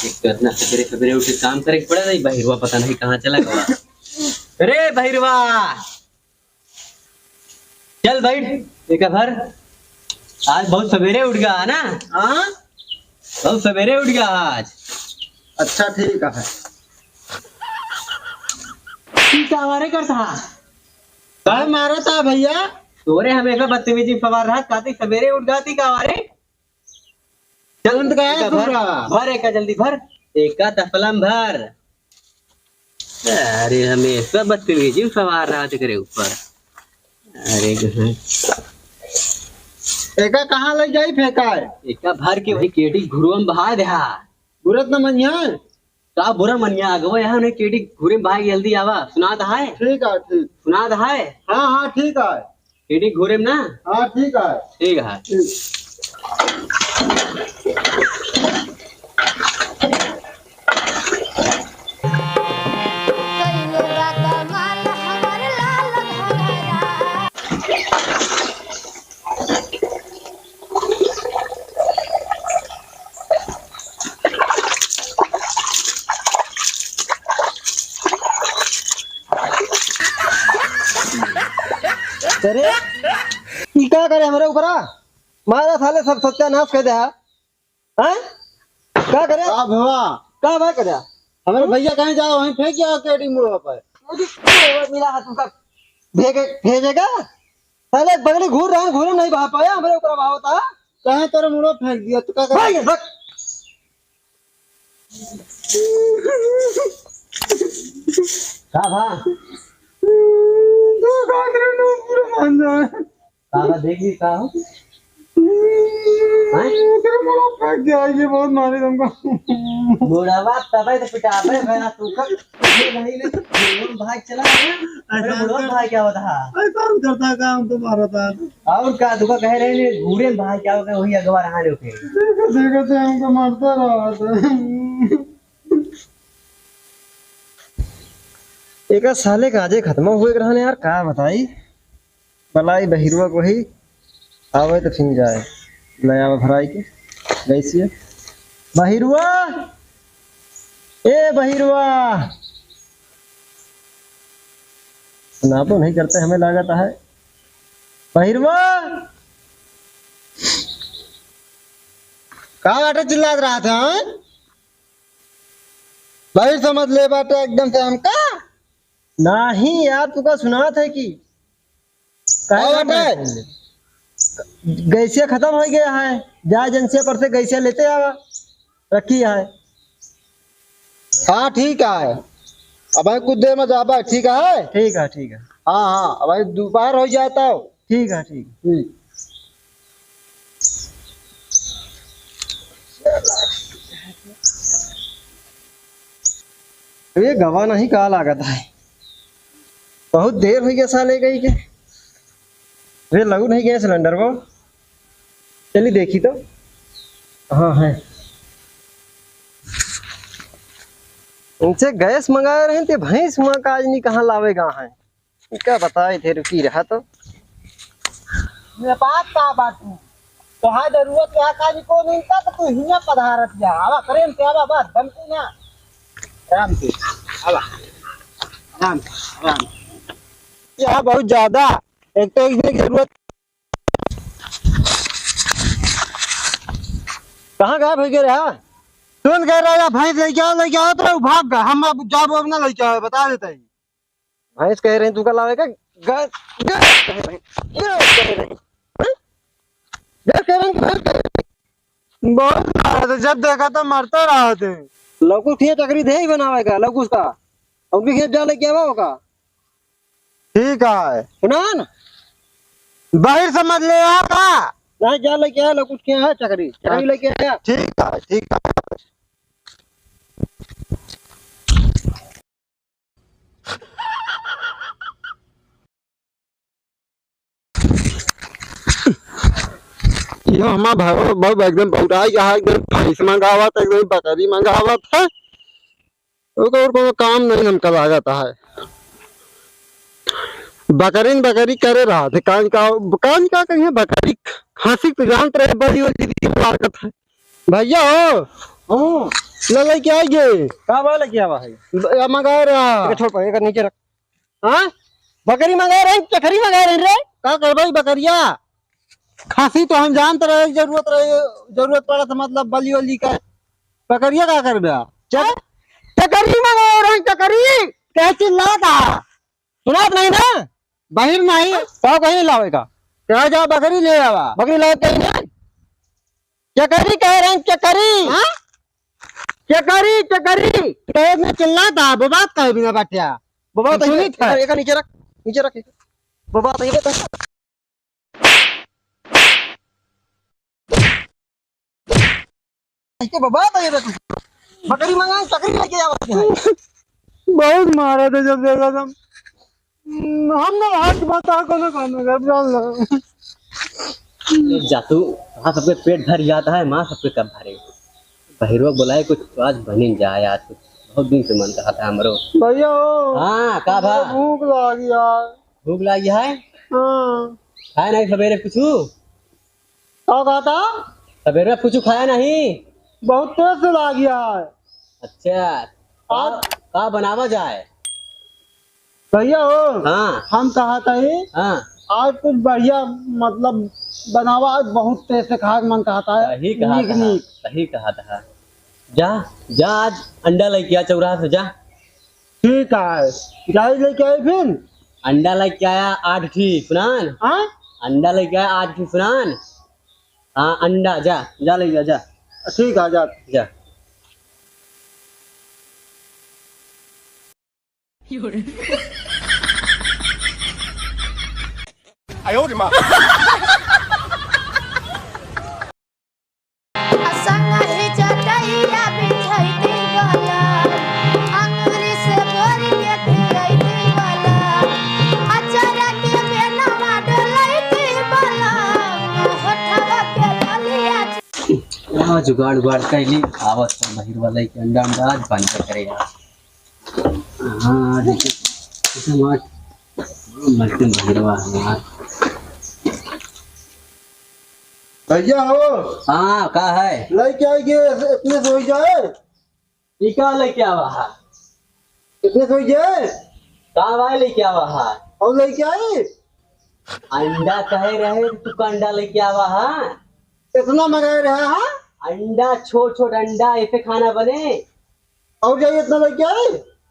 एक तो इतना सवेरे सवेरे उठ के काम करे पड़ा नहीं। बहिरवा पता नहीं कहाँ चला गया। अरे बहिरवा चल बैठ एक भर। आज बहुत सवेरे उठ गया है ना? हाँ बहुत सवेरे उठ गया आज। अच्छा ठीक है। हमारे करता कल मारा था भैया। तोरे हमेशा बदतमीजी फवार रहा काती सवेरे उठ जाती का हमारे। चल भर एक जल्दी भर। एक तफलम भर। अरे हमेशा बदतमीजी फवार रहा तेरे ऊपर। अरे एका कहाँ ले जाई फेंका है? एका भर के वही केटी घुरुम बहा दे। बुरत न मनिया का बुरा मनिया अगवा यहाँ ने केटी घुरे बहा जल्दी आवा। सुना था है? ठीक है ठीक। सुना था है? हाँ हाँ ठीक है। केटी घुरे में ना? हाँ ठीक है ठीक है। अरे ये क्या करे हमारे ऊपर? मारा साले सब सत्यानाश कर दिया। हैं क्या करे? क्या भाई कर दिया? हमारे भैया कहीं जाओ वहीं फेंक जाओ केडी मुड़वा पर। मिला हाथ का भेजेगा साले बगली घूर रहा है घूरे नहीं बहा पाया हमारे ऊपर बहा होता। कहीं तेरे मुड़वा फेंक दिया तो क्या कर? देख ली का ये बहुत मारे तुमको। बुढ़ावा तबे तो पिटाबे भैया तू का नहीं ले तो भाग चला ना। अरे बुढ़वा भाई क्या होता है? ऐसा करता काम तो मारा था। और का दुका कह रहे ने घूरे भाई क्या होगा वही अगवा रहा लोग के। देखो तो हमको मारता रहा था। एक साले का आजे खत्म हुए रहने यार का बताई। बलाई बहिरुआ को ही आवे तो फिर जाए नया भराई के कैसी है बहिरुआ। ए बहिरुआ सुनापो नहीं करते हमें लागत है। बहिरुआ कहाँ बाटे चिल्ला रहा था? बाहर समझ ले बाटे एकदम से हमका नहीं यार तू का सुना था कि गैसिया खत्म हो गया है। जा एजेंसिया पर से गैसिया लेते आवा रखी है। हाँ ठीक है अब भाई कुछ देर में जाबा। ठीक है ठीक है ठीक है। हाँ हाँ अब भाई दोपहर हो जाता हो। ठीक है ठीक ठीक। ये गवा नहीं कहा लागत है। बहुत देर हो गया साले गई के। वे लगू नहीं गया सिलेंडर को। चलिए देखी तो। हाँ है उनसे गैस मंगाए रहे थे भैंस हुआ का आज नहीं कहाँ लावेगा है क्या बताए थे रुकी रहा तो बात का बात तो हाँ जरूरत क्या काजी को नहीं था तो तू हिया पधारत जा आवा प्रेम से आवा बात बनती ना आराम से आवा आराम आराम। यहाँ बहुत ज्यादा एक तो इसमें जरूरत। कहाँ गया भाई रहा? सुन कह रहा है भैंस लेके आओ तो भाग गया। हम अब जॉब अब ना लेके आओ बता देते हैं। भैंस कह रहे हैं तू का लावेगा बहुत जब देखा तो मरते रहा थे। लौकुश खेत चक्री दे ही बनावेगा लौकुश का उनकी खेत जा लेके आवा होगा। ठीक है सुना ना बाहर समझ ले आका नहीं जा लेके आया कुछ क्या है चक्री चक्री लेके आया। ठीक है ठीक है। ये हमारा भाई बहुत एकदम बहुराई यहाँ एकदम भैंस मंगावा था एकदम बकरी मंगावा था और कोई काम नहीं हम कल आ जाता है। बकरी करे रहा थे कान का कहीं बकरी खांसी तो जानते रहे बड़ी वाली है भैया हो ले क्या ये का वाला क्या हुआ है मंगा रहा छोड़ पड़ेगा नीचे रख। हाँ बकरी मंगा रहे चखरी मंगा रहे रे का कर भाई बकरिया खांसी तो हम जानते रहे जरूरत पड़ा तो मतलब बली वली का बकरिया का कर दिया चकरी मंगा रहे चकरी क्या चिल्ला था सुना नहीं ना बाहर नहीं का कहीं लावेगा क्या जा बकरी ले आवा बकरी लावे कहीं चकरी कह रहे हैं चकरी हाँ चकरी चकरी तेज में चिल्ला था बबात का बिना बैठा बबात सुनी था एक नीचे रख बबात ये बता इसके बबात ये बता बकरी मंगा चकरी लेके आवा बहुत मारा था जब देखा था हमने हाथ बता को ना खाना घर डाल जातू वहाँ सबके पेट भर जाता है, माँ सबके कब भरे। बहिरवा बोलाए कुछ तो आज बनी जाए, आज कुछ बहुत दिन से मन कहा था हमरो। भैया हाँ का भा भूख लगी यार भूख लगी है। हाँ खाया नहीं सवेरे पूछू क्या कहा था सवेरे पूछू खाया नहीं बहुत तेज से लगी यार। अच्छा आज का बनावा जाए भैया हो हाँ हम कहा था हाँ आज कुछ बढ़िया मतलब बनावा आज बहुत तेज से खा मन कहता है सही कहा था जा जा आज अंडा लेके आ चौराहा से जा। ठीक है गाय लेके आए फिर अंडा लेके आया 8 ठी फुनान हाँ अंडा लेके आया 8 ठी फुनान हाँ अंडा जा जा ले जा ठीक है जा जा आयो रे माँ जुगाड़ उगाड़ कैली आवत बहिर वाला के अंडा अंडा आज बंद करे यार। हाँ देखिए मरते बहिरवा यार। भैया हो हाँ का है लेके आएंगे इतने से हो जाए टीका लेके आवा है इतने से हो जाए का भाई लेके आवा है और लेके आए अंडा कहे रहे तू का अंडा लेके आवा है इतना मंगाए रहे हाँ अंडा छोट छोट अंडा ऐसे खाना बने और जाइए इतना लेके आए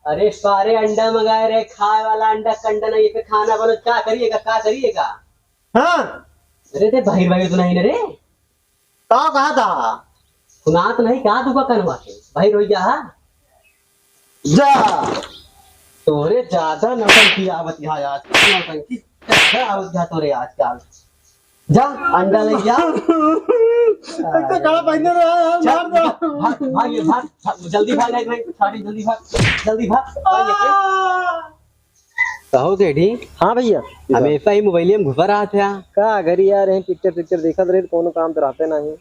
अरे सारे अंडा मंगाए रहे खाए वाला अंडा कंडा नहीं ऐसे खाना बनो क्या करिएगा हाँ अरे ते भाई भाई तो नहीं ना रे का कहा था सुना तो नहीं कहा तू का करवा के भाई रोई जा तोरे ज्यादा नौटंकी आवत यहाँ आज नौटंकी आवत तोरे आजकल जा अंडा ले जा इतना कड़ा पहने रहे मार दो भाग जल्दी भाग नहीं साड़ी जल्दी भाग कहो केडी हाँ भैया हमेशा ही मोबाइल में घुसा रहा था का घर यार हैं पिक्चर देखा रहे कोनो काम तो रहते नहीं।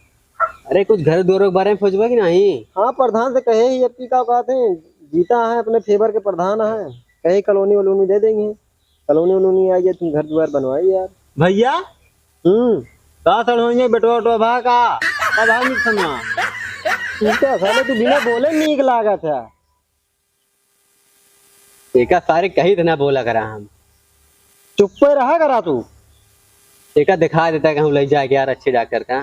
अरे कुछ घर दोरों के बारे में सोचबा कि नहीं। हाँ प्रधान से कहे ही अपनी का बात है जीता है अपने फेवर के प्रधान है कहे कॉलोनी वलोनी दे देंगे कॉलोनी वलोनी आइए तुम घर द्वार बनवाइए यार भैया का सड़ होंगे बेटवा बेटवा भा का अब आ नहीं सुना तो साले तू बिना बोले नीक लागा था एका सारे कही ना बोला करा हम चुप पे रहा करा तू एका दिखा देता कि हम ले जाके यार अच्छे डॉक्टर का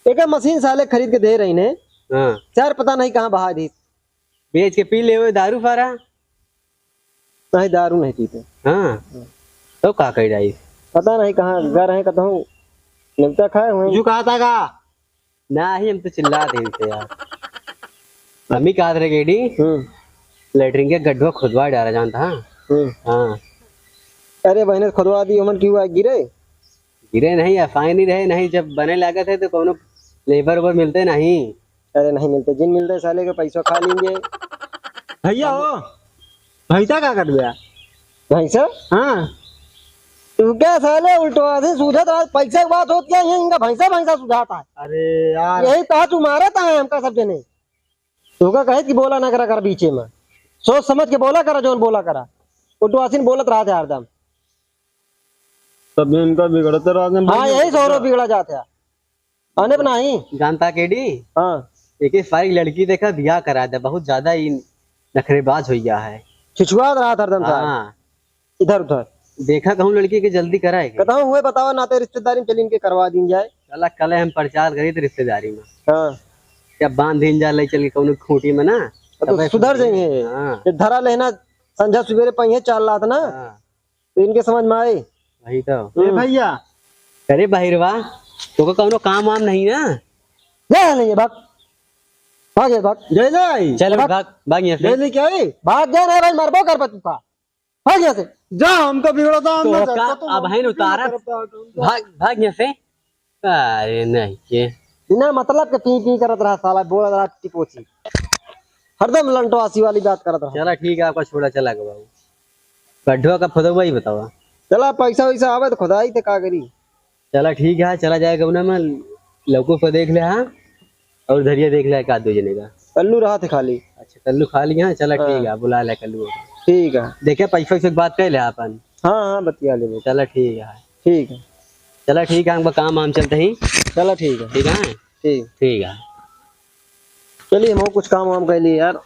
एक मशीन साले खरीद के दे रही ने हाँ चार पता नहीं कहाँ बहा दी बेच के पी ले हुए दारू फारा नहीं दारू नहीं पीते हाँ तो का कही जाई पता नहीं कहाँ घर है कहता हूँ निपटा खाए हुए जो कहा था का ना ही हम तो चिल्ला दे थे यार मम्मी कहा था गेडी लेटरिन के गड्ढा खुदवा डाला जानता हाँ अरे बहने खुदवा दी हमन क्यों गिरे नहीं अफाई नहीं रहे नहीं जब बने लगे थे तो कोनो लेबर उबर मिलते नहीं। अरे नहीं मिलते जिन मिलते साले के पैसा खा लेंगे भैया हो भैसा क्या कर दिया भैंसा हाँ तू क्या साले उल्टवा से सूझा था पैसा की बात होती है इनका भैंसा सुझाता है। अरे यार यही कहा तू मारा था हमका सब जने तू का कहे कि बोला ना करा कर बीचे में सोच समझ के बोला करा जो बोला करा उल्टवासीन बोलत रहा था हरदम तब इनका बिगड़ते रहा। हाँ यही सौरव बिगड़ा जाता है आने पर नहीं जानता केडी हाँ एक सारी लड़की देखा बियाह करा दे, बहुत ज्यादा ही नखरेबाज हो गया है। छिछुआ रहा था हरदम साहब हाँ इधर उधर। देखा कहूँ लड़की के जल्दी कराए कहता हूँ हुए बताओ नाते रिश्तेदारी में चली इनके करवा दी जाए। चला कल हम प्रचार करी थे रिश्तेदारी में, हाँ क्या बांध दिन जा ले चल के कौन खूंटी में ना तो सुधर जाएंगे। हाँ ये धरा लेना संझा सवेरे पहिए चाल रहा था ना, हाँ तो इनके समझ में आए। वही तो। भैया अरे बहिरवा तो कौनो काम वाम नहीं ना? जा नहीं है भाग भाग ये भाग जय जय चल भाग यहाँ से। जय क्या है भाग जा नहीं भाई मरबो कर तू का भाग यहाँ से जा। हम तो बिगड़ा था तो का अब है उतारा भाग यहाँ से। अरे नहीं ये बिना मतलब के पी पी करत रहा साला, बोल रहा टिपोची हरदम लंटवासी वाली बात करत रहा। चला ठीक है आपका छोड़ा चला गया बाबू। गड्ढवा का फदवा ही बतावा। चला पैसा वैसा आवे तो खुदाई ते का करी। चला ठीक है चला जाएगा उन्हें मैं लौको को देख ले। हाँ और धरिया देख ले एक आध दो जने का। कल्लू रहा थे खाली। अच्छा कल्लू खा लिया। चला ठीक है बुला ले कल्लू। ठीक है देखे पैसा से बात कर ले अपन। हाँ हाँ बतिया ले। चला ठीक है। ठीक है चला ठीक है हमका काम वाम चलते ही। चला ठीक है ठीक है ठीक ठीक है। चलिए हम कुछ काम वाम कर लिए यार।